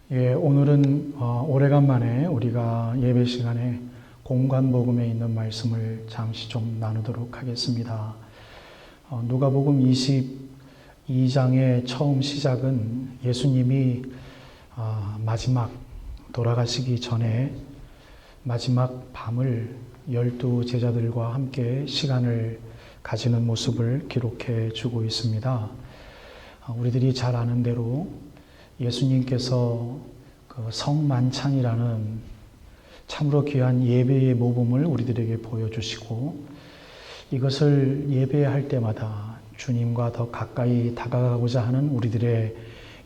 오늘은 오래간만에 우리가 예배 시간에 공관복음에 있는 말씀을 잠시 좀 나누도록 하겠습니다. 누가복음 22장의 처음 시작은 예수님이 마지막 돌아가시기 전에 마지막 밤을 12 제자들과 함께 시간을 가지는 모습을 기록해 주고 있습니다. 우리들이 잘 아는 대로 예수님께서 그 성만찬이라는 참으로 귀한 예배의 모범을 우리들에게 보여주시고, 이것을 예배할 때마다 주님과 더 가까이 다가가고자 하는 우리들의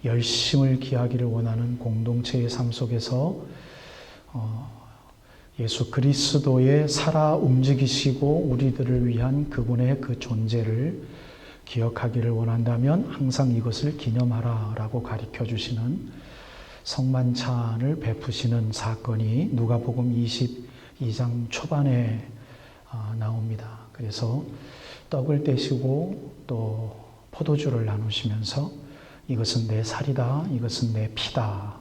열심을 기하기를 원하는 공동체의 삶 속에서 예수 그리스도의 살아 움직이시고 우리들을 위한 그분의 그 존재를 기억하기를 원한다면 항상 이것을 기념하라 라고 가르쳐 주시는 성만찬을 베푸시는 사건이 누가복음 22장 초반에 나옵니다. 그래서 떡을 떼시고 또 포도주를 나누시면서 이것은 내 살이다, 이것은 내 피다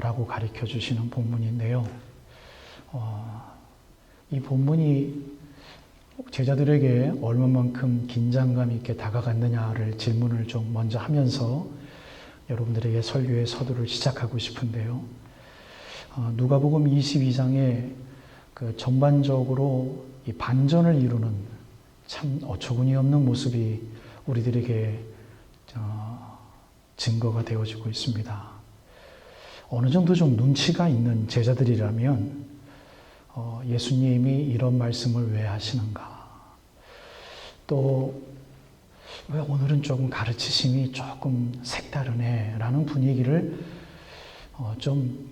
라고 가르쳐 주시는 본문인데요. 이 본문이 제자들에게 얼마만큼 긴장감 있게 다가갔느냐를 질문을 좀 먼저 하면서 여러분들에게 설교의 서두를 시작하고 싶은데요. 누가복음 22장에 그 전반적으로 이 반전을 이루는 참 어처구니 없는 모습이 우리들에게 증거가 되어지고 있습니다. 어느 정도 좀 눈치가 있는 제자들이라면 예수님이 이런 말씀을 왜 하시는가? 또 왜 오늘은 조금 가르치심이 조금 색다르네 라는 분위기를 좀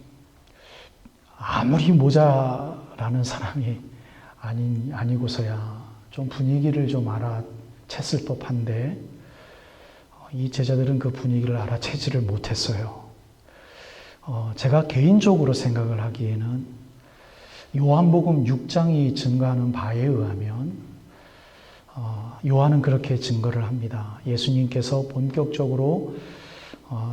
아무리 모자라는 사람이 아니고서야 좀 분위기를 좀 알아챘을 법한데 이 제자들은 그 분위기를 알아채지를 못했어요. 제가 개인적으로 생각을 하기에는 요한복음 6장이 증거하는 바에 의하면 요한은 그렇게 증거를 합니다. 예수님께서 본격적으로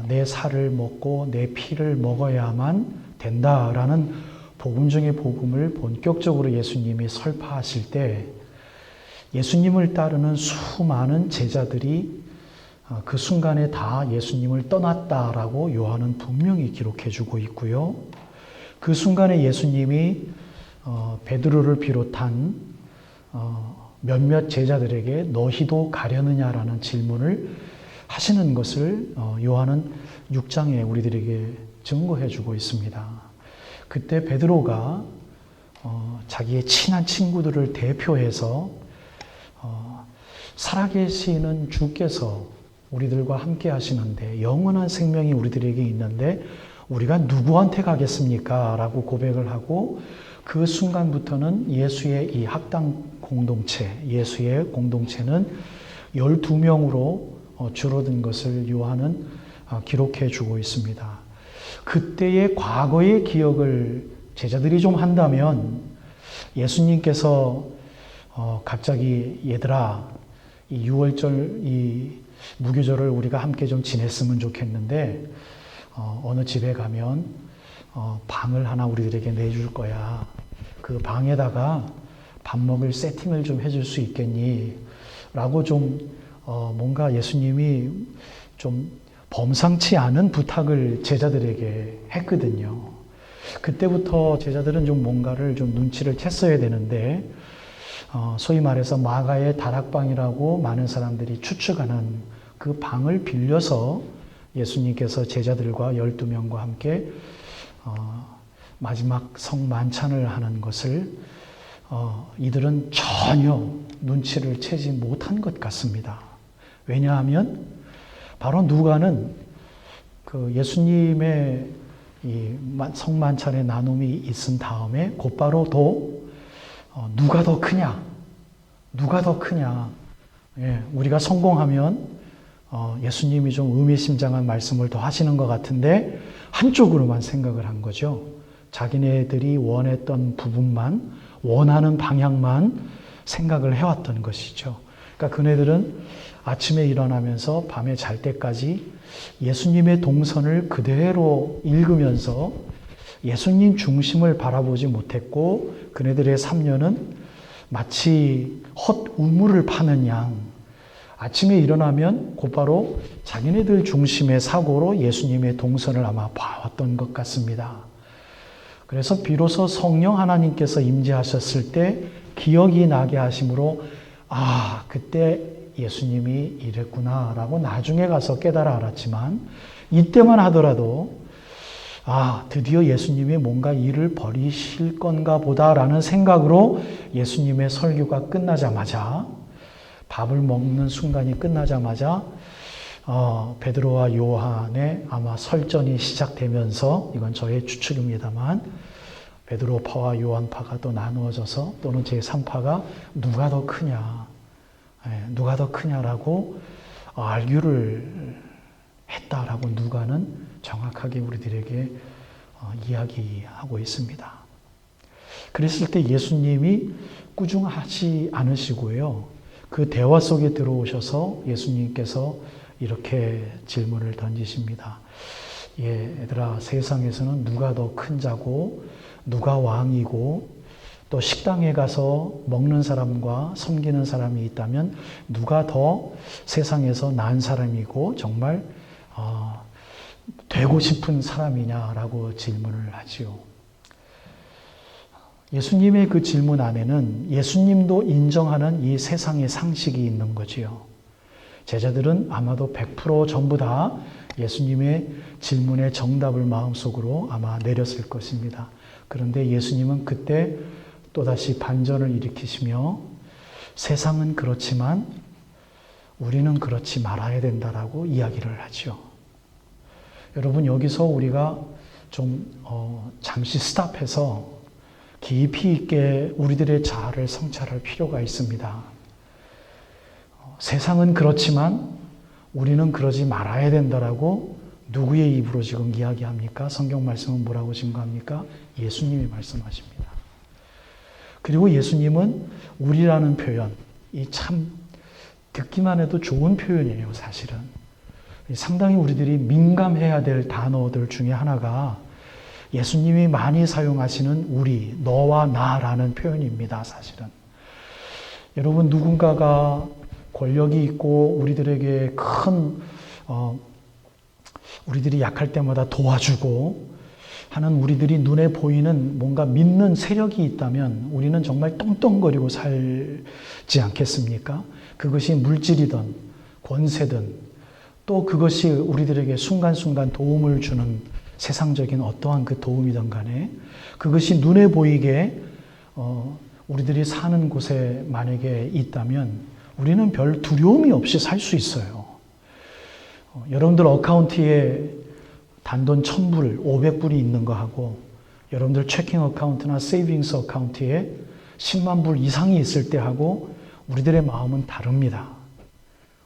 내 살을 먹고 내 피를 먹어야만 된다라는 복음 중의 복음을 본격적으로 예수님이 설파하실 때 예수님을 따르는 수많은 제자들이 그 순간에 다 예수님을 떠났다라고 요한은 분명히 기록해 주고 있고요. 그 순간에 예수님이 베드로를 비롯한 몇몇 제자들에게 너희도 가려느냐라는 질문을 하시는 것을 요한은 6장에 우리들에게 증거해 주고 있습니다. 그때 베드로가 자기의 친한 친구들을 대표해서 살아계시는 주께서 우리들과 함께 하시는데 영원한 생명이 우리들에게 있는데 우리가 누구한테 가겠습니까? 라고 고백을 하고 그 순간부터는 예수의 이 학당 공동체, 예수의 공동체는 12명으로 줄어든 것을 요한은 기록해 주고 있습니다. 그때의 과거의 기억을 제자들이 좀 한다면 예수님께서 갑자기 얘들아 이 6월절 이 무교절을 우리가 함께 좀 지냈으면 좋겠는데 어느 집에 가면 방을 하나 우리들에게 내줄 거야. 그 방에다가 밥 먹을 세팅을 좀 해줄 수 있겠니? 라고 좀 뭔가 예수님이 좀 범상치 않은 부탁을 제자들에게 했거든요. 그때부터 제자들은 좀 뭔가를 좀 눈치를 챘어야 되는데 소위 말해서 마가의 다락방이라고 많은 사람들이 추측하는 그 방을 빌려서 예수님께서 제자들과 12명과 함께 마지막 성만찬을 하는 것을 이들은 전혀 눈치를 채지 못한 것 같습니다. 왜냐하면 바로 누가는 그 예수님의 이 성만찬의 나눔이 있은 다음에 곧바로 누가 더 크냐? 누가 더 크냐? 우리가 성공하면 예수님이 좀 의미심장한 말씀을 더 하시는 것 같은데 한쪽으로만 생각을 한 거죠. 자기네들이 원했던 부분만, 원하는 방향만 생각을 해왔던 것이죠. 그러니까 그네들은 아침에 일어나면서 밤에 잘 때까지 예수님의 동선을 그대로 읽으면서 예수님 중심을 바라보지 못했고 그네들의 3년은 마치 헛우물을 파는 양 아침에 일어나면 곧바로 자기네들 중심의 사고로 예수님의 동선을 아마 봐왔던 것 같습니다. 그래서 비로소 성령 하나님께서 임재하셨을 때 기억이 나게 하심으로 그때 예수님이 이랬구나라고 나중에 가서 깨달아 알았지만 이때만 하더라도 드디어 예수님이 뭔가 일을 벌이실 건가 보다라는 생각으로 예수님의 설교가 끝나자마자 밥을 먹는 순간이 끝나자마자 베드로와 요한의 아마 설전이 시작되면서 이건 저의 추측입니다만 베드로파와 요한파가 또 나누어져서 또는 제3파가 누가 더 크냐라고 알규를 했다라고 누가는 정확하게 우리들에게 이야기하고 있습니다. 그랬을 때 예수님이 꾸중하지 않으시고요. 그 대화 속에 들어오셔서 예수님께서 이렇게 질문을 던지십니다. 얘들아, 세상에서는 누가 더 큰 자고 누가 왕이고 또 식당에 가서 먹는 사람과 섬기는 사람이 있다면 누가 더 세상에서 나은 사람이고 정말 되고 싶은 사람이냐라고 질문을 하지요. 예수님의 그 질문 안에는 예수님도 인정하는 이 세상의 상식이 있는 거지요. 제자들은 아마도 100% 전부 다 예수님의 질문의 정답을 마음속으로 아마 내렸을 것입니다. 그런데 예수님은 그때 또다시 반전을 일으키시며 세상은 그렇지만 우리는 그렇지 말아야 된다라고 이야기를 하죠. 여러분, 여기서 우리가 좀 잠시 스탑해서 깊이 있게 우리들의 자아를 성찰할 필요가 있습니다. 세상은 그렇지만 우리는 그러지 말아야 된다라고 누구의 입으로 지금 이야기합니까? 성경 말씀은 뭐라고 증거합니까? 예수님이 말씀하십니다. 그리고 예수님은 우리라는 표현, 이 참 듣기만 해도 좋은 표현이에요, 사실은. 상당히 우리들이 민감해야 될 단어들 중에 하나가 예수님이 많이 사용하시는 우리, 너와 나라는 표현입니다, 사실은. 여러분, 누군가가 권력이 있고 우리들에게 우리들이 약할 때마다 도와주고 하는 우리들이 눈에 보이는 뭔가 믿는 세력이 있다면 우리는 정말 떵떵거리고 살지 않겠습니까? 그것이 물질이든 권세든 또 그것이 우리들에게 순간순간 도움을 주는 세상적인 어떠한 그 도움이든 간에 그것이 눈에 보이게 우리들이 사는 곳에 만약에 있다면 우리는 별 두려움이 없이 살 수 있어요. 여러분들 어카운트에 단돈 1,000불, 500불이 있는 거 하고 여러분들 체킹 어카운트나 세이빙스 어카운트에 10만 불 이상이 있을 때 하고 우리들의 마음은 다릅니다.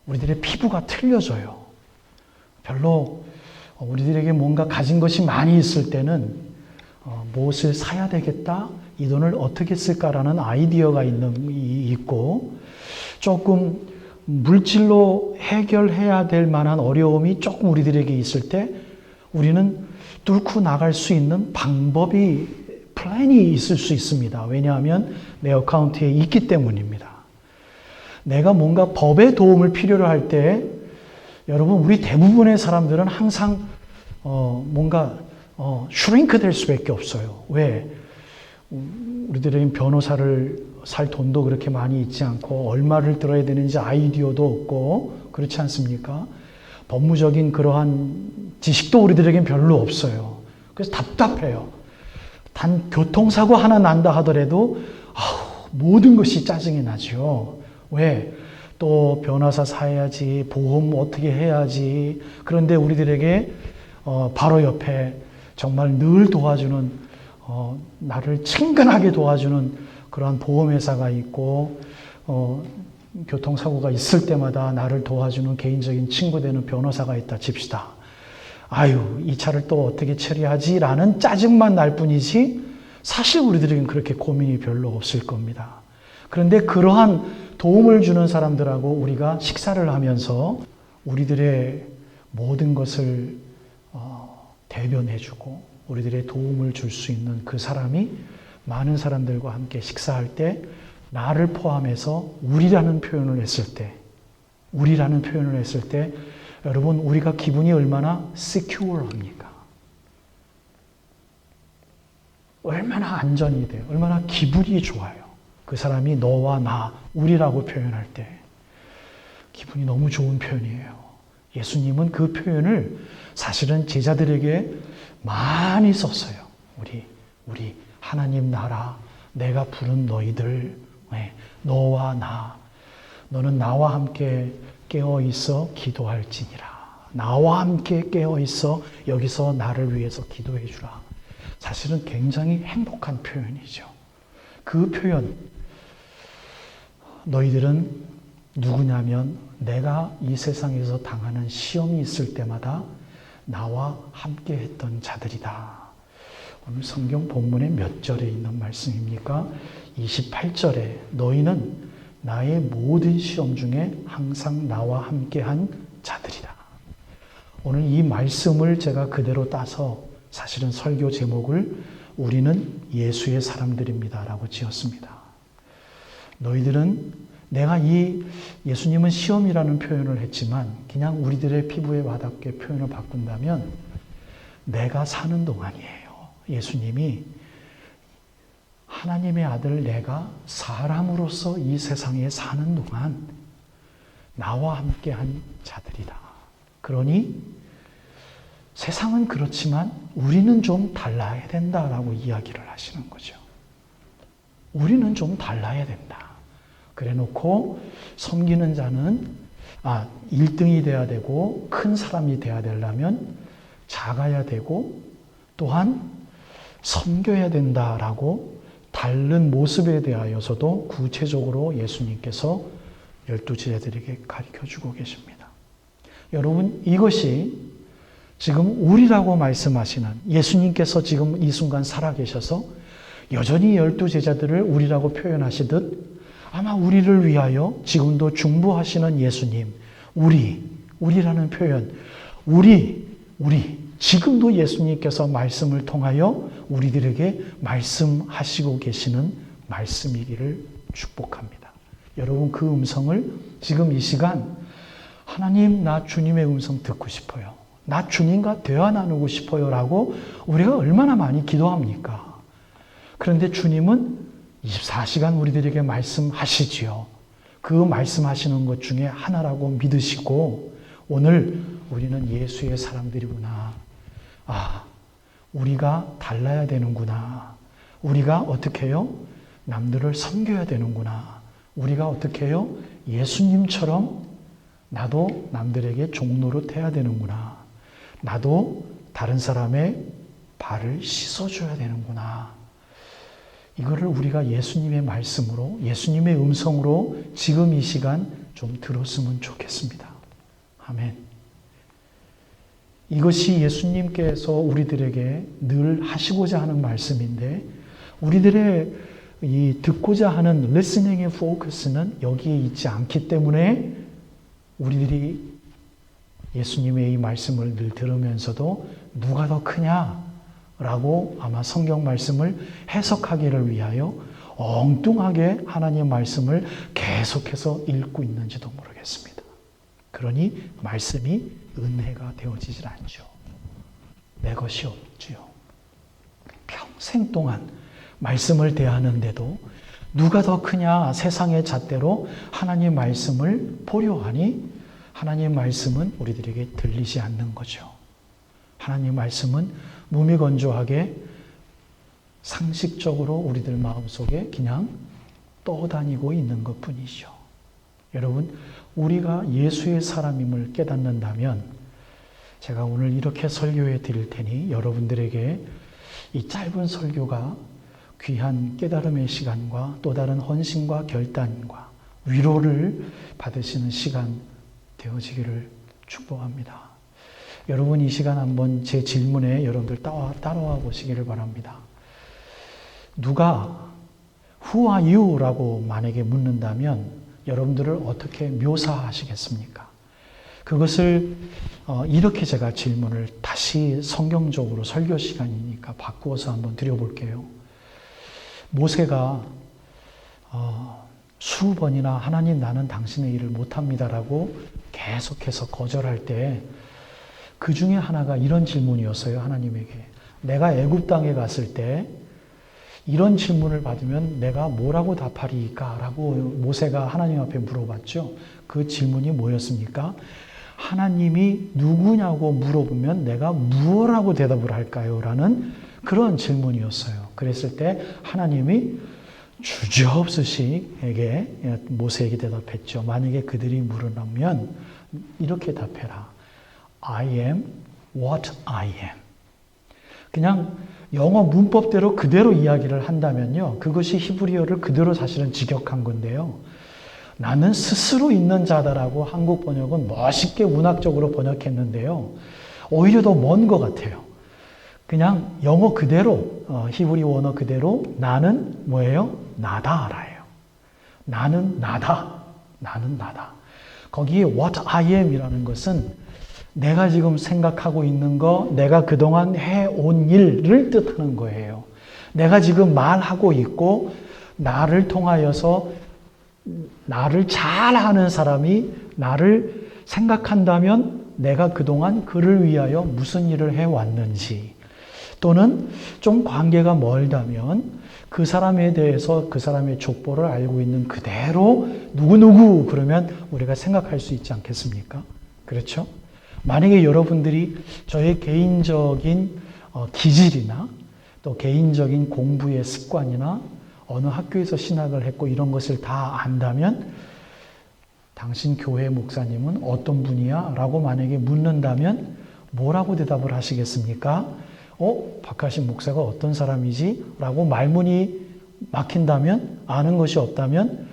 우리들의 피부가 틀려져요. 별로 우리들에게 뭔가 가진 것이 많이 있을 때는 무엇을 사야 되겠다, 이 돈을 어떻게 쓸까라는 아이디어가 있고 조금 물질로 해결해야 될 만한 어려움이 조금 우리들에게 있을 때 우리는 뚫고 나갈 수 있는 방법이 플랜이 있을 수 있습니다. 왜냐하면 내 어카운트에 있기 때문입니다. 내가 뭔가 법의 도움을 필요로 할 때 여러분, 우리 대부분의 사람들은 항상 뭔가 슈링크 될 수밖에 없어요. 왜? 우리들은 변호사를 살 돈도 그렇게 많이 있지 않고 얼마를 들어야 되는지 아이디어도 없고 그렇지 않습니까? 법무적인 그러한 지식도 우리들에겐 별로 없어요. 그래서 답답해요. 단 교통사고 하나 난다 하더라도 모든 것이 짜증이 나죠. 왜? 또 변호사 사야지, 보험 어떻게 해야지. 그런데 우리들에게 바로 옆에 정말 늘 도와주는 나를 친근하게 도와주는 그러한 보험회사가 있고 교통사고가 있을 때마다 나를 도와주는 개인적인 친구 되는 변호사가 있다 칩시다. 이 차를 또 어떻게 처리하지? 라는 짜증만 날 뿐이지 사실 우리들에겐 그렇게 고민이 별로 없을 겁니다. 그런데 그러한 도움을 주는 사람들하고 우리가 식사를 하면서 우리들의 모든 것을 대변해주고 우리들의 도움을 줄 수 있는 그 사람이 많은 사람들과 함께 식사할 때 나를 포함해서 우리라는 표현을 했을 때 여러분 우리가 기분이 얼마나 secure합니까? 얼마나 안전이 돼요. 얼마나 기분이 좋아요. 그 사람이 너와 나, 우리라고 표현할 때 기분이 너무 좋은 표현이에요. 예수님은 그 표현을 사실은 제자들에게 많이 썼어요. 우리 하나님 나라, 내가 부른 너희들, 너와 나, 너는 나와 함께 깨어 있어 기도할지니라. 나와 함께 깨어 있어 여기서 나를 위해서 기도해 주라. 사실은 굉장히 행복한 표현이죠. 그 표현, 너희들은 누구냐면 내가 이 세상에서 당하는 시험이 있을 때마다 나와 함께 했던 자들이다. 오늘 성경 본문의 몇 절에 있는 말씀입니까? 28절에 너희는 나의 모든 시험 중에 항상 나와 함께한 자들이다. 오늘 이 말씀을 제가 그대로 따서 사실은 설교 제목을 우리는 예수의 사람들입니다 라고 지었습니다. 너희들은 내가 이 예수님은 시험이라는 표현을 했지만 그냥 우리들의 피부에 와닿게 표현을 바꾼다면 내가 사는 동안이에요. 예수님이 하나님의 아들 내가 사람으로서 이 세상에 사는 동안 나와 함께한 자들이다. 그러니 세상은 그렇지만 우리는 좀 달라야 된다라고 이야기를 하시는 거죠. 우리는 좀 달라야 된다. 그래 놓고 섬기는 자는 1등이 돼야 되고 큰 사람이 돼야 되려면 작아야 되고 또한 섬겨야 된다라고 다른 모습에 대하여서도 구체적으로 예수님께서 12제자들에게 가르쳐주고 계십니다. 여러분 이것이 지금 우리라고 말씀하시는 예수님께서 지금 이 순간 살아계셔서 여전히 12제자들을 우리라고 표현하시듯 아마 우리를 위하여 지금도 중보하시는 예수님, 우리라는 표현, 우리, 지금도 예수님께서 말씀을 통하여 우리들에게 말씀하시고 계시는 말씀이기를 축복합니다. 여러분 그 음성을 지금 이 시간 하나님 나 주님의 음성 듣고 싶어요. 나 주님과 대화 나누고 싶어요 라고 우리가 얼마나 많이 기도합니까? 그런데 주님은 24시간 우리들에게 말씀하시지요. 그 말씀하시는 것 중에 하나라고 믿으시고 오늘 우리는 예수의 사람들이구나. 우리가 달라야 되는구나. 우리가 어떻게 해요? 남들을 섬겨야 되는구나. 우리가 어떻게 해요? 예수님처럼 나도 남들에게 종노릇 해야 되는구나. 나도 다른 사람의 발을 씻어줘야 되는구나. 이거를 우리가 예수님의 말씀으로, 예수님의 음성으로 지금 이 시간 좀 들었으면 좋겠습니다. 아멘. 이것이 예수님께서 우리들에게 늘 하시고자 하는 말씀인데 우리들의 이 듣고자 하는 listening의 포커스는 여기에 있지 않기 때문에 우리들이 예수님의 이 말씀을 늘 들으면서도 누가 더 크냐라고 아마 성경 말씀을 해석하기를 위하여 엉뚱하게 하나님의 말씀을 계속해서 읽고 있는지도 모르겠습니다. 그러니 말씀이 은혜가 되어지질 않죠. 내 것이 없지요. 평생 동안 말씀을 대하는데도 누가 더 크냐 세상의 잣대로 하나님 말씀을 보려 하니 하나님 말씀은 우리들에게 들리지 않는 거죠. 하나님 말씀은 무미건조하게 상식적으로 우리들 마음속에 그냥 떠다니고 있는 것뿐이죠. 여러분, 우리가 예수의 사람임을 깨닫는다면 제가 오늘 이렇게 설교해 드릴 테니 여러분들에게 이 짧은 설교가 귀한 깨달음의 시간과 또 다른 헌신과 결단과 위로를 받으시는 시간 되어지기를 축복합니다. 여러분 이 시간 한번 제 질문에 여러분들 따라와 보시기를 바랍니다. 누가 Who are you? 라고 만약에 묻는다면 여러분들을 어떻게 묘사하시겠습니까? 그것을 이렇게 제가 질문을 다시 성경적으로 설교 시간이니까 바꾸어서 한번 드려볼게요. 모세가 수십 번이나 하나님 나는 당신의 일을 못합니다라고 계속해서 거절할 때 그 중에 하나가 이런 질문이었어요. 하나님에게. 내가 애굽 땅에 갔을 때 이런 질문을 받으면 내가 뭐라고 답하리까? 라고 모세가 하나님 앞에 물어봤죠. 그 질문이 뭐였습니까? 하나님이 누구냐고 물어보면 내가 무엇라고 대답을 할까요? 라는 그런 질문이었어요. 그랬을 때 하나님이 주저없으시 모세에게 대답했죠. 만약에 그들이 물으면 이렇게 답해라. I am what I am. 그냥 영어 문법대로 그대로 이야기를 한다면요. 그것이 히브리어를 그대로 사실은 직역한 건데요. 나는 스스로 있는 자다라고 한국 번역은 멋있게 문학적으로 번역했는데요. 오히려 더 먼 것 같아요. 그냥 영어 그대로, 히브리 원어 그대로 나는 뭐예요? 나다라예요. 나는 나다. 나는 나다. 거기에 what I am 이라는 것은 내가 지금 생각하고 있는 거, 내가 그동안 해온 일을 뜻하는 거예요. 내가 지금 말하고 있고 나를 통하여서 나를 잘 아는 사람이 나를 생각한다면 내가 그동안 그를 위하여 무슨 일을 해왔는지, 또는 좀 관계가 멀다면 그 사람에 대해서 그 사람의 족보를 알고 있는 그대로 누구누구 그러면 우리가 생각할 수 있지 않겠습니까? 그렇죠? 만약에 여러분들이 저의 개인적인 기질이나 또 개인적인 공부의 습관이나 어느 학교에서 신학을 했고 이런 것을 다 안다면 당신 교회 목사님은 어떤 분이야? 라고 만약에 묻는다면 뭐라고 대답을 하시겠습니까? 박하신 목사가 어떤 사람이지? 라고 말문이 막힌다면, 아는 것이 없다면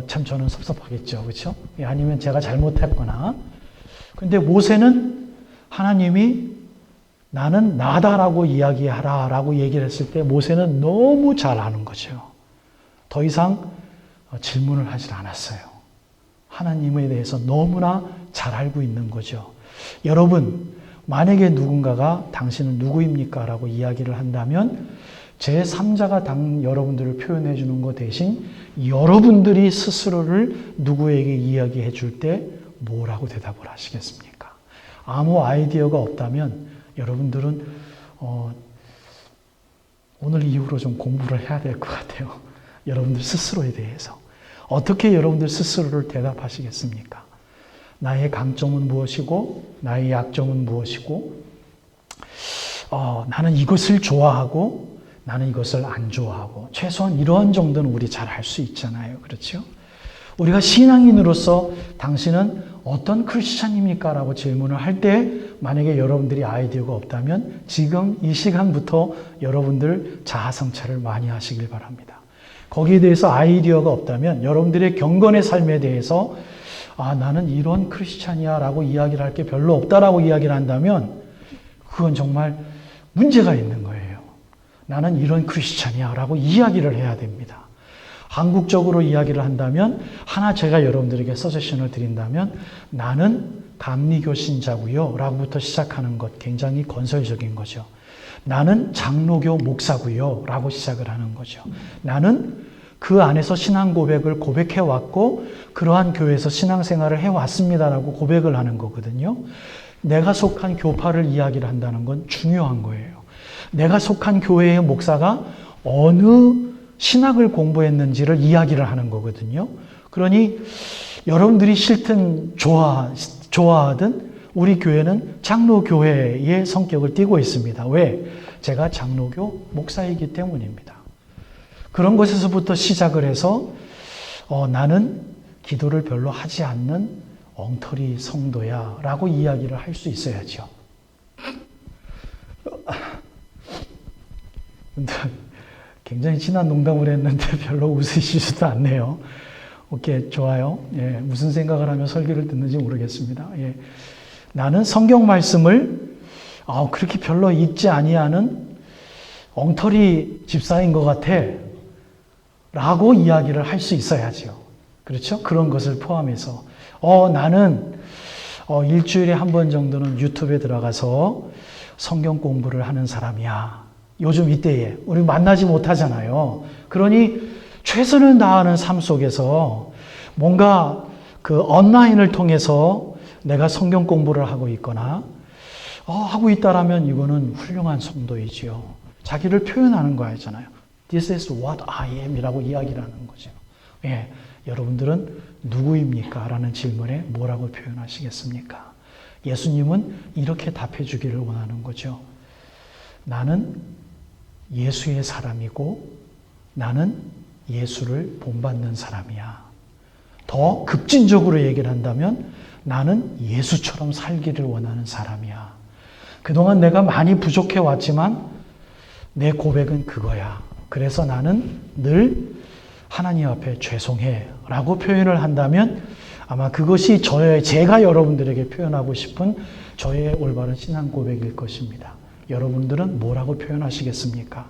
참 저는 섭섭하겠죠. 그렇죠? 아니면 제가 잘못했거나. 근데 모세는 하나님이 나는 나다라고 이야기하라 라고 얘기를 했을 때 모세는 너무 잘 아는 거죠. 더 이상 질문을 하질 않았어요. 하나님에 대해서 너무나 잘 알고 있는 거죠. 여러분, 만약에 누군가가 당신은 누구입니까? 라고 이야기를 한다면 제3자가 여러분들을 표현해 주는 것 대신 여러분들이 스스로를 누구에게 이야기해 줄 때 뭐라고 대답을 하시겠습니까? 아무 아이디어가 없다면 여러분들은 오늘 이후로 좀 공부를 해야 될 것 같아요. 여러분들 스스로에 대해서. 어떻게 여러분들 스스로를 대답하시겠습니까? 나의 강점은 무엇이고 나의 약점은 무엇이고 나는 이것을 좋아하고 나는 이것을 안 좋아하고 최소한 이런 정도는 우리 잘 할 수 있잖아요. 그렇죠? 우리가 신앙인으로서 당신은 어떤 크리스찬입니까? 라고 질문을 할 때 만약에 여러분들이 아이디어가 없다면 지금 이 시간부터 여러분들 자아성찰을 많이 하시길 바랍니다. 거기에 대해서 아이디어가 없다면 여러분들의 경건의 삶에 대해서 나는 이런 크리스찬이야 라고 이야기를 할 게 별로 없다라고 이야기를 한다면 그건 정말 문제가 있는 거예요. 나는 이런 크리스찬이야 라고 이야기를 해야 됩니다. 한국적으로 이야기를 한다면 하나 제가 여러분들에게 서제션을 드린다면 나는 감리교 신자고요 라고부터 시작하는 것 굉장히 건설적인 거죠. 나는 장로교 목사고요 라고 시작을 하는 거죠. 나는 그 안에서 신앙 고백을 고백해왔고 그러한 교회에서 신앙생활을 해왔습니다라고 고백을 하는 거거든요. 내가 속한 교파를 이야기를 한다는 건 중요한 거예요. 내가 속한 교회의 목사가 어느 신학을 공부했는지를 이야기를 하는 거거든요. 그러니 여러분들이 싫든 좋아하든 우리 교회는 장로교회의 성격을 띠고 있습니다. 왜? 제가 장로교 목사이기 때문입니다. 그런 것에서부터 시작을 해서 나는 기도를 별로 하지 않는 엉터리 성도야 라고 이야기를 할 수 있어야죠. 굉장히 진한 농담을 했는데 별로 웃으시지도 않네요. 오케이, 좋아요. 예, 무슨 생각을 하며 설교를 듣는지 모르겠습니다. 예, 나는 성경 말씀을 그렇게 별로 읽지 아니하는 엉터리 집사인 것 같아 라고 이야기를 할 수 있어야죠. 그렇죠? 그런 것을 포함해서 나는 일주일에 한 번 정도는 유튜브에 들어가서 성경 공부를 하는 사람이야. 요즘 이때에 우리 만나지 못하잖아요. 그러니 최선을 다하는 삶 속에서 뭔가 그 온라인을 통해서 내가 성경 공부를 하고 있거나 하고 있다라면 이거는 훌륭한 성도이지요. 자기를 표현하는 거잖아요. This is what I am 이라고 이야기를 하는 거죠. 예, 여러분들은 누구입니까? 라는 질문에 뭐라고 표현하시겠습니까? 예수님은 이렇게 답해 주기를 원하는 거죠. 나는 예수의 사람이고 나는 예수를 본받는 사람이야. 더 급진적으로 얘기를 한다면 나는 예수처럼 살기를 원하는 사람이야. 그동안 내가 많이 부족해 왔지만 내 고백은 그거야. 그래서 나는 늘 하나님 앞에 죄송해 라고 표현을 한다면 아마 그것이 제가 여러분들에게 표현하고 싶은 저의 올바른 신앙 고백일 것입니다. 여러분들은 뭐라고 표현하시겠습니까?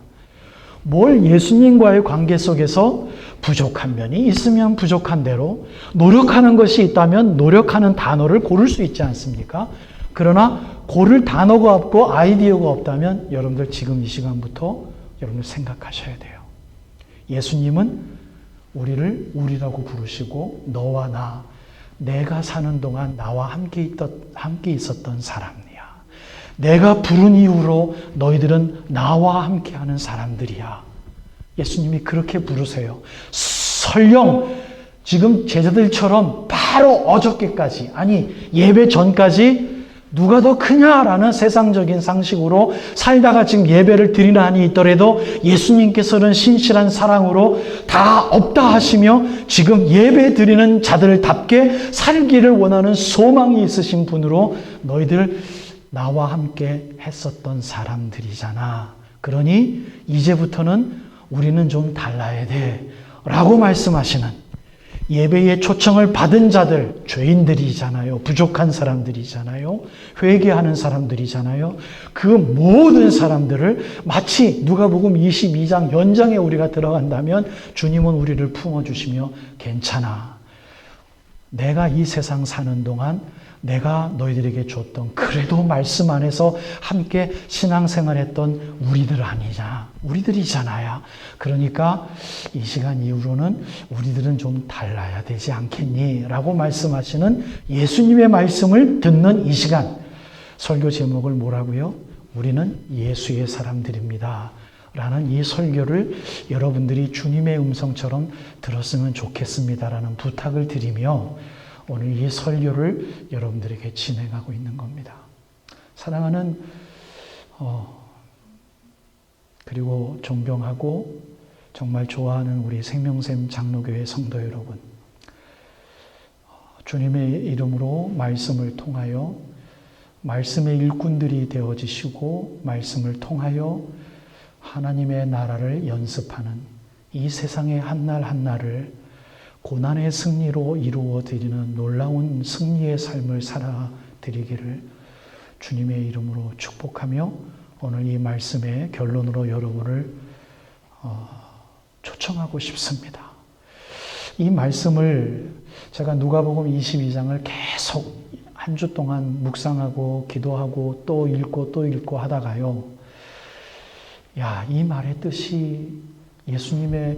뭘 예수님과의 관계 속에서 부족한 면이 있으면 부족한 대로 노력하는 것이 있다면 노력하는 단어를 고를 수 있지 않습니까? 그러나 고를 단어가 없고 아이디어가 없다면 여러분들 지금 이 시간부터 여러분들 생각하셔야 돼요. 예수님은 우리를 우리라고 부르시고 너와 나, 내가 사는 동안 나와 함께 있었던 사람이야. 내가 부른 이후로 너희들은 나와 함께하는 사람들이야. 예수님이 그렇게 부르세요. 설령 지금 제자들처럼 바로 어저께까지 아니 예배 전까지 누가 더 크냐라는 세상적인 상식으로 살다가 지금 예배를 드리나 하니 있더라도 예수님께서는 신실한 사랑으로 다 없다 하시며 지금 예배 드리는 자들답게 살기를 원하는 소망이 있으신 분으로 너희들 나와 함께 했었던 사람들이잖아. 그러니 이제부터는 우리는 좀 달라야 돼 라고 말씀하시는 예배의 초청을 받은 자들, 죄인들이잖아요. 부족한 사람들이잖아요. 회개하는 사람들이잖아요. 그 모든 사람들을 마치 누가복음 22장 연장에 우리가 들어간다면 주님은 우리를 품어주시며 괜찮아. 내가 이 세상 사는 동안 내가 너희들에게 줬던 그래도 말씀 안에서 함께 신앙생활했던 우리들 아니냐. 우리들이잖아요. 그러니까 이 시간 이후로는 우리들은 좀 달라야 되지 않겠니? 라고 말씀하시는 예수님의 말씀을 듣는 이 시간. 설교 제목을 뭐라고요? 우리는 예수의 사람들입니다. 라는 이 설교를 여러분들이 주님의 음성처럼 들었으면 좋겠습니다라는 부탁을 드리며 오늘 이 설교를 여러분들에게 진행하고 있는 겁니다. 사랑하는 그리고 존경하고 정말 좋아하는 우리 생명샘 장로교회 성도 여러분, 주님의 이름으로 말씀을 통하여 말씀의 일꾼들이 되어지시고 말씀을 통하여 하나님의 나라를 연습하는 이 세상의 한날 한날을 고난의 승리로 이루어드리는 놀라운 승리의 삶을 살아드리기를 주님의 이름으로 축복하며 오늘 이 말씀의 결론으로 여러분을 초청하고 싶습니다. 이 말씀을 제가 누가복음 22장을 계속 한 주 동안 묵상하고 기도하고 또 읽고 하다가요. 이 말의 뜻이 예수님의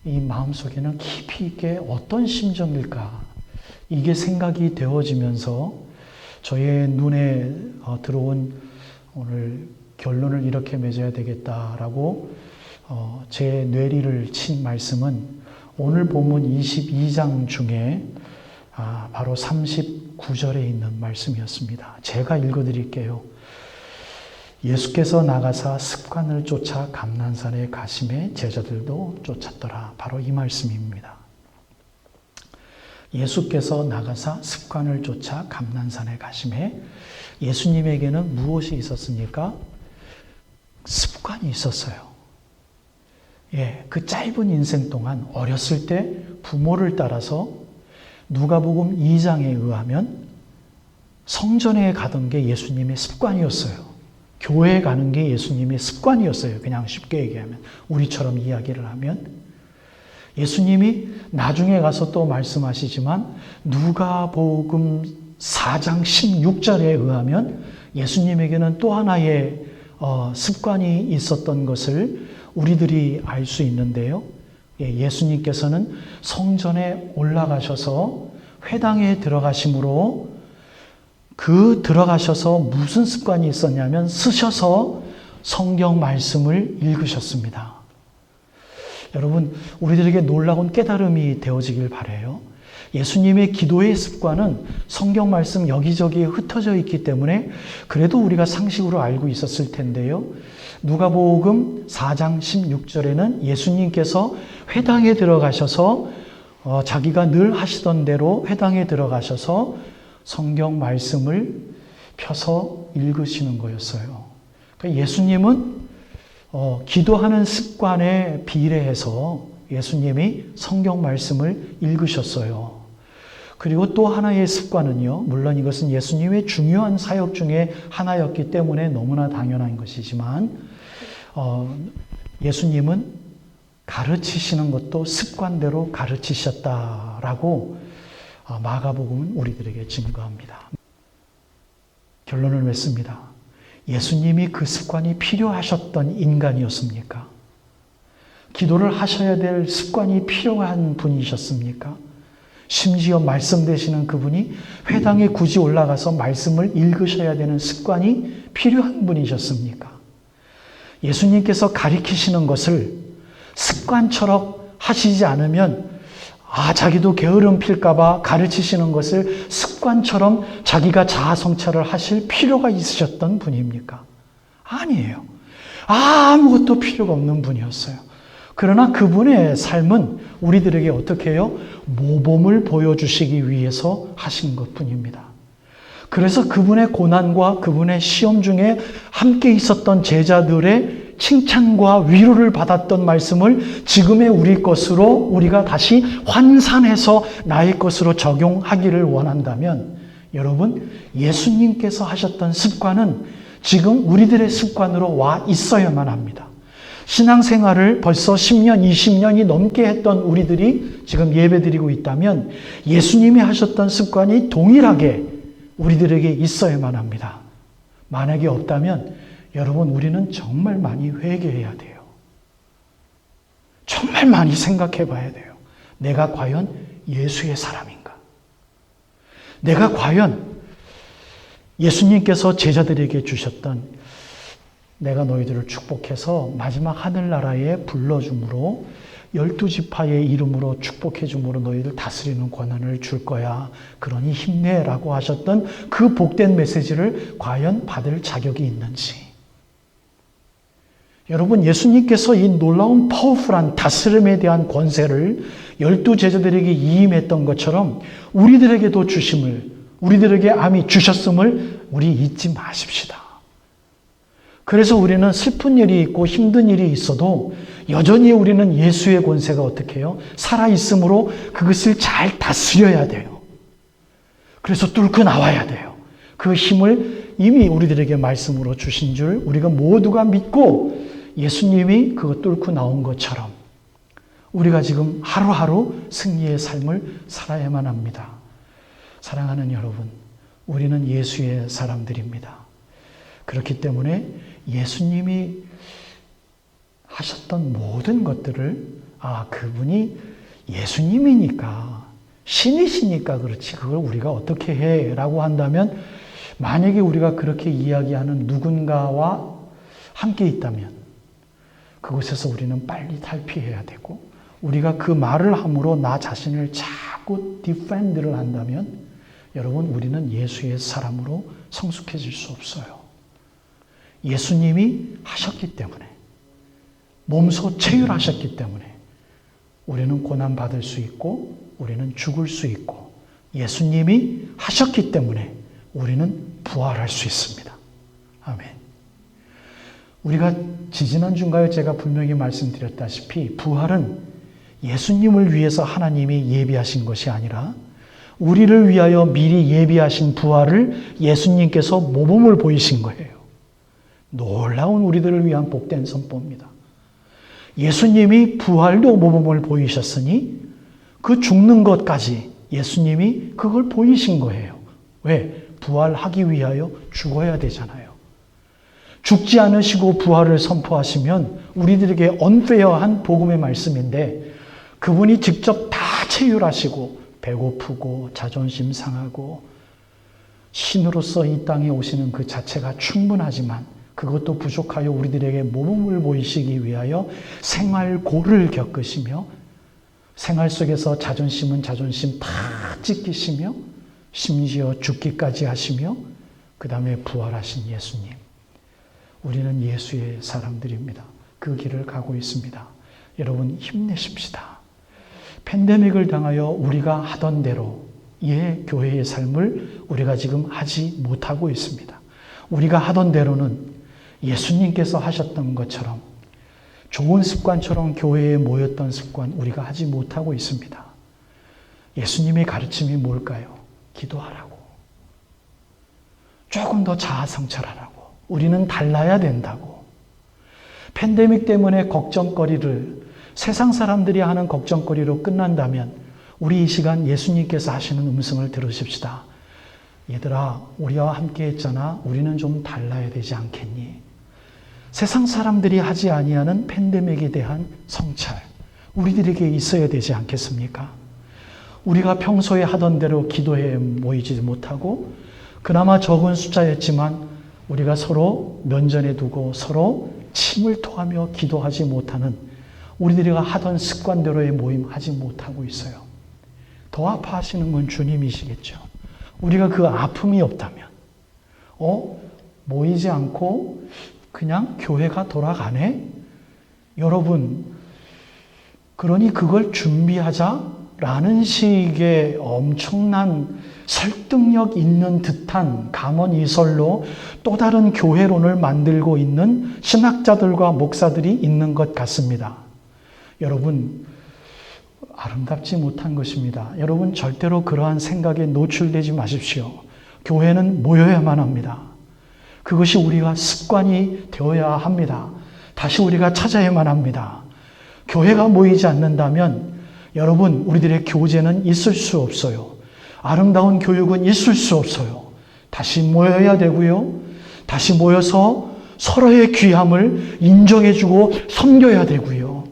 이 마음속에는 깊이 있게 어떤 심정일까? 이게 생각이 되어지면서 저의 눈에 들어온 오늘 결론을 이렇게 맺어야 되겠다라고 제 뇌리를 친 말씀은 오늘 본문 22장 중에 바로 39절에 있는 말씀이었습니다. 제가 읽어드릴게요. 예수께서 나가사 습관을 쫓아 감난산에 가심에 제자들도 쫓았더라. 바로 이 말씀입니다. 예수께서 나가사 습관을 쫓아 감난산에 가심에 예수님에게는 무엇이 있었습니까? 습관이 있었어요. 그 짧은 인생 동안 어렸을 때 부모를 따라서 누가복음 2장에 의하면 성전에 가던 게 예수님의 습관이었어요. 교회에 가는 게 예수님의 습관이었어요. 그냥 쉽게 얘기하면. 우리처럼 이야기를 하면. 예수님이 나중에 가서 또 말씀하시지만 누가복음 4장 16절에 의하면 예수님에게는 또 하나의 습관이 있었던 것을 우리들이 알 수 있는데요. 예수님께서는 성전에 올라가셔서 회당에 들어가심으로 들어가셔서 무슨 습관이 있었냐면 쓰셔서 성경 말씀을 읽으셨습니다. 여러분, 우리들에게 놀라운 깨달음이 되어지길 바라요. 예수님의 기도의 습관은 성경 말씀 여기저기에 흩어져 있기 때문에 그래도 우리가 상식으로 알고 있었을 텐데요. 누가복음 4장 16절에는 예수님께서 회당에 들어가셔서 자기가 늘 하시던 대로 회당에 들어가셔서 성경 말씀을 펴서 읽으시는 거였어요. 그러니까 예수님은 기도하는 습관에 비례해서 예수님이 성경 말씀을 읽으셨어요. 그리고 또 하나의 습관은요, 물론 이것은 예수님의 중요한 사역 중에 하나였기 때문에 너무나 당연한 것이지만 예수님은 가르치시는 것도 습관대로 가르치셨다라고 마가복음은 우리들에게 증거합니다. 결론을 맺습니다. 예수님이 그 습관이 필요하셨던 인간이었습니까? 기도를 하셔야 될 습관이 필요한 분이셨습니까? 심지어 말씀 되시는 그분이 회당에 굳이 올라가서 말씀을 읽으셔야 되는 습관이 필요한 분이셨습니까? 예수님께서 가리키시는 것을 습관처럼 하시지 않으면 자기도 게으름 필까봐 가르치시는 것을 습관처럼 자기가 자아성찰을 하실 필요가 있으셨던 분입니까? 아니에요. 아무것도 필요가 없는 분이었어요. 그러나 그분의 삶은 우리들에게 어떻게 해요? 모범을 보여주시기 위해서 하신 것뿐입니다. 그래서 그분의 고난과 그분의 시험 중에 함께 있었던 제자들의 칭찬과 위로를 받았던 말씀을 지금의 우리 것으로 우리가 다시 환산해서 나의 것으로 적용하기를 원한다면 여러분, 예수님께서 하셨던 습관은 지금 우리들의 습관으로 와 있어야만 합니다. 신앙생활을 벌써 10년, 20년이 넘게 했던 우리들이 지금 예배드리고 있다면 예수님이 하셨던 습관이 동일하게 우리들에게 있어야만 합니다. 만약에 없다면 여러분, 우리는 정말 많이 회개해야 돼요. 정말 많이 생각해 봐야 돼요. 내가 과연 예수의 사람인가? 내가 과연 예수님께서 제자들에게 주셨던 내가 너희들을 축복해서 마지막 하늘나라에 불러줌으로 12지파의 이름으로 축복해 줌으로 너희들 다스리는 권한을 줄 거야. 그러니 힘내라고 하셨던 그 복된 메시지를 과연 받을 자격이 있는지. 여러분, 예수님께서 이 놀라운 파워풀한 다스림에 대한 권세를 12제자들에게 이임했던 것처럼 우리들에게도 주심을, 우리들에게 암이 주셨음을 우리 잊지 마십시다. 그래서 우리는 슬픈 일이 있고 힘든 일이 있어도 여전히 우리는 예수의 권세가 어떻게 해요? 살아있으므로 그것을 잘 다스려야 돼요. 그래서 뚫고 나와야 돼요. 그 힘을 이미 우리들에게 말씀으로 주신 줄 우리가 모두가 믿고 예수님이 그거 뚫고 나온 것처럼 우리가 지금 하루하루 승리의 삶을 살아야만 합니다. 사랑하는 여러분, 우리는 예수의 사람들입니다. 그렇기 때문에 예수님이 하셨던 모든 것들을 그분이 예수님이니까 신이시니까 그렇지 그걸 우리가 어떻게 해? 라고 한다면 만약에 우리가 그렇게 이야기하는 누군가와 함께 있다면 그곳에서 우리는 빨리 탈피해야 되고 우리가 그 말을 함으로 나 자신을 자꾸 디펜드를 한다면 여러분 우리는 예수의 사람으로 성숙해질 수 없어요. 예수님이 하셨기 때문에 몸소 체휼하셨기 때문에 우리는 고난받을 수 있고 우리는 죽을 수 있고 예수님이 하셨기 때문에 우리는 부활할 수 있습니다. 아멘. 우리가 지지난주인가요? 제가 분명히 말씀드렸다시피 부활은 예수님을 위해서 하나님이 예비하신 것이 아니라 우리를 위하여 미리 예비하신 부활을 예수님께서 모범을 보이신 거예요. 놀라운 우리들을 위한 복된 선포입니다. 예수님이 부활도 모범을 보이셨으니 그 죽는 것까지 예수님이 그걸 보이신 거예요. 왜? 부활하기 위하여 죽어야 되잖아요. 죽지 않으시고 부활을 선포하시면 우리들에게 언페어한 복음의 말씀인데 그분이 직접 다 체휼하시고 배고프고 자존심 상하고 신으로서 이 땅에 오시는 그 자체가 충분하지만 그것도 부족하여 우리들에게 모범을 보이시기 위하여 생활고를 겪으시며 생활 속에서 자존심은 자존심 다 찢기시며 심지어 죽기까지 하시며 그 다음에 부활하신 예수님. 우리는 예수의 사람들입니다. 그 길을 가고 있습니다. 여러분 힘내십시다. 팬데믹을 당하여 우리가 하던 대로 교회의 삶을 우리가 지금 하지 못하고 있습니다. 우리가 하던 대로는 예수님께서 하셨던 것처럼 좋은 습관처럼 교회에 모였던 습관 우리가 하지 못하고 있습니다. 예수님의 가르침이 뭘까요? 기도하라고. 조금 더 자아 성찰하라고. 우리는 달라야 된다고. 팬데믹 때문에 걱정거리를 세상 사람들이 하는 걱정거리로 끝난다면 우리 이 시간 예수님께서 하시는 음성을 들으십시다. 얘들아, 우리와 함께 했잖아. 우리는 좀 달라야 되지 않겠니? 세상 사람들이 하지 아니하는 팬데믹에 대한 성찰, 우리들에게 있어야 되지 않겠습니까? 우리가 평소에 하던 대로 기도에 모이지 못하고 그나마 적은 숫자였지만 우리가 서로 면전에 두고 서로 침을 토하며 기도하지 못하는 우리들이 하던 습관대로의 모임 하지 못하고 있어요. 더 아파하시는 건 주님이시겠죠. 우리가 그 아픔이 없다면 모이지 않고 그냥 교회가 돌아가네? 여러분, 그러니 그걸 준비하자라는 식의 엄청난 설득력 있는 듯한 감언이설로 또 다른 교회론을 만들고 있는 신학자들과 목사들이 있는 것 같습니다. 여러분, 아름답지 못한 것입니다. 여러분, 절대로 그러한 생각에 노출되지 마십시오. 교회는 모여야만 합니다. 그것이 우리가 습관이 되어야 합니다. 다시 우리가 찾아야만 합니다. 교회가 모이지 않는다면 여러분, 우리들의 교제는 있을 수 없어요. 아름다운 교육은 있을 수 없어요. 다시 모여야 되고요. 다시 모여서 서로의 귀함을 인정해주고 섬겨야 되고요.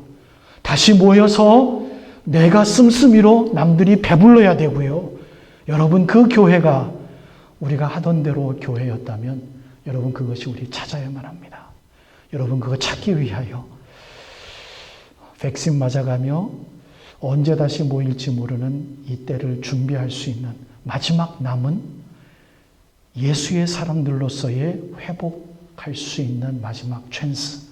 다시 모여서 내가 씀씀이로 남들이 배불러야 되고요. 여러분, 그 교회가 우리가 하던 대로 교회였다면 여러분, 그것이 우리 찾아야만 합니다. 여러분, 그거 찾기 위하여 백신 맞아가며 언제 다시 모일지 모르는 이 때를 준비할 수 있는 마지막 남은 예수의 사람들로서의 회복할 수 있는 마지막 찬스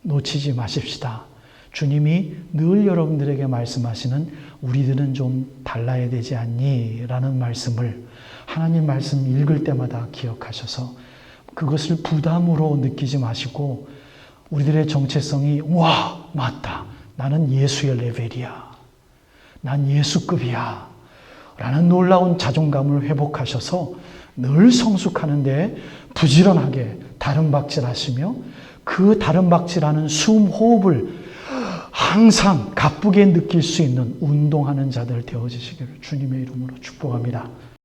놓치지 마십시다. 주님이 늘 여러분들에게 말씀하시는 우리들은 좀 달라야 되지 않니? 라는 말씀을 하나님 말씀 읽을 때마다 기억하셔서 그것을 부담으로 느끼지 마시고 우리들의 정체성이 맞다. 나는 예수의 레벨이야. 난 예수급이야. 라는 놀라운 자존감을 회복하셔서 늘 성숙하는데 부지런하게 다름박질하시며 그 다름박질하는 숨 호흡을 항상 가쁘게 느낄 수 있는 운동하는 자들 되어지시기를 주님의 이름으로 축복합니다.